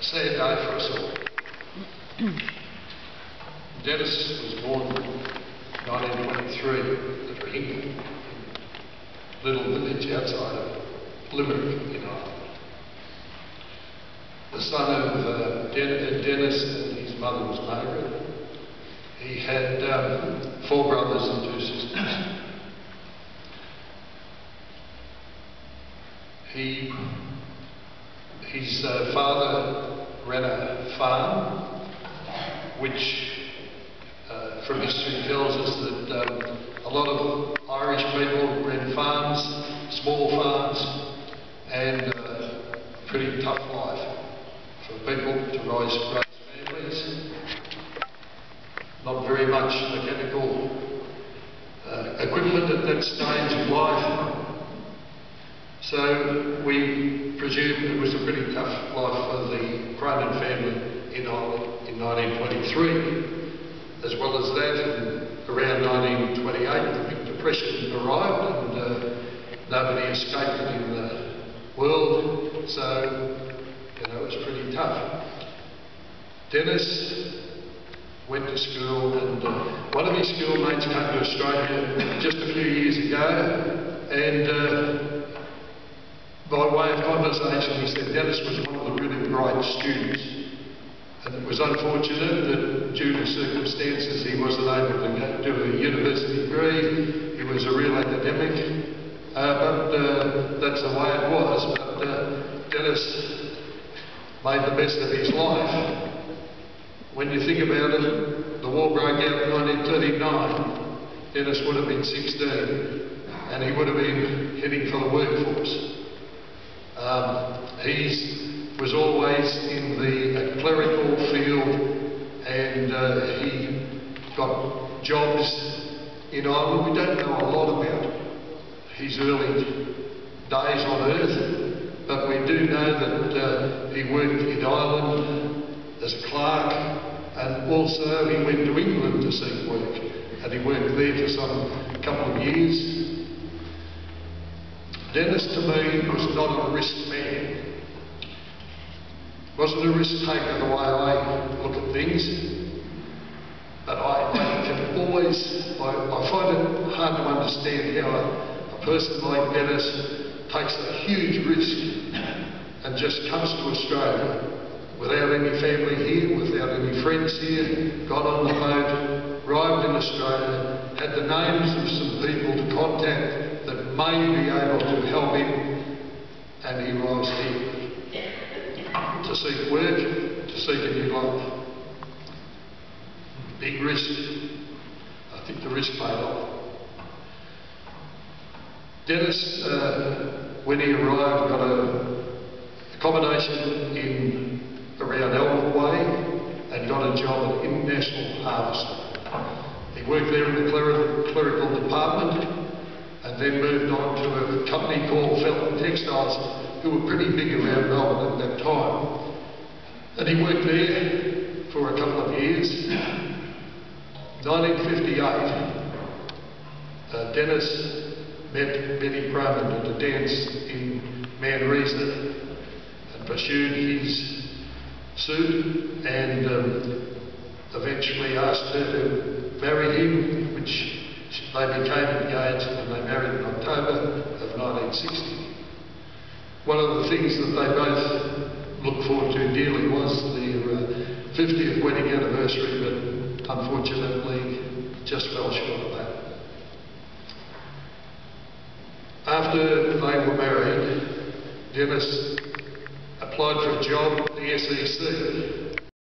A sad day for us all. Denis was born in 1923 at England, a little village outside of Limerick in Ireland. The son of Denis, and his mother was Margaret. He had 4 brothers and 2 sisters. His father ran a farm, which from history tells us that a lot of Irish people ran farms, small farms, and a pretty tough life for people to raise families. Not very much mechanical equipment at that stage of life. So we presume it was a pretty tough life for the Cronin family in Ireland in 1923. As well as that, around 1928, the big depression arrived and nobody escaped it in the world. So, it was pretty tough. Denis went to school, and one of his schoolmates came to Australia just a few years ago, and by way of conversation he said Denis was one of the really bright students, and it was unfortunate that due to circumstances he wasn't able to do a university degree. He was a real academic, but that's the way it was. But Denis made the best of his life. When you think about it, the war broke out in 1939. Denis would have been 16, and he would have been heading for the workforce. He was always in the clerical field, and he got jobs in Ireland. We don't know a lot about his early days on earth, but we do know that he worked in Ireland as a clerk, and also he went to England to seek work, and he worked there for some couple of years. Denis, to me, was not a risk man. Wasn't a risk taker the way I look at things, but I can always, I find it hard to understand how a person like Denis takes a huge risk and just comes to Australia without any family here, without any friends here, got on the boat, arrived in Australia, had the names of some people to contact that may be able to help him, and he arrives here to seek work, to seek a new life. Big risk. I think the risk paid off. Denis, when he arrived, got accommodation around Albert Way and got a job at International Harvester. He worked there in the clerical department, and then moved on to a company called Felton Textiles, who were pretty big around Melbourne at that time. And he worked there for a couple of years. 1958, Denis met Denis Cronin at a dance in Manresa and pursued his suit, and eventually asked her to marry him, which they became engaged, and they married in October of 1960. One of the things that they both looked forward to dearly was their 50th wedding anniversary, but unfortunately just fell short of that. After they were married, Denis applied for a job at the SEC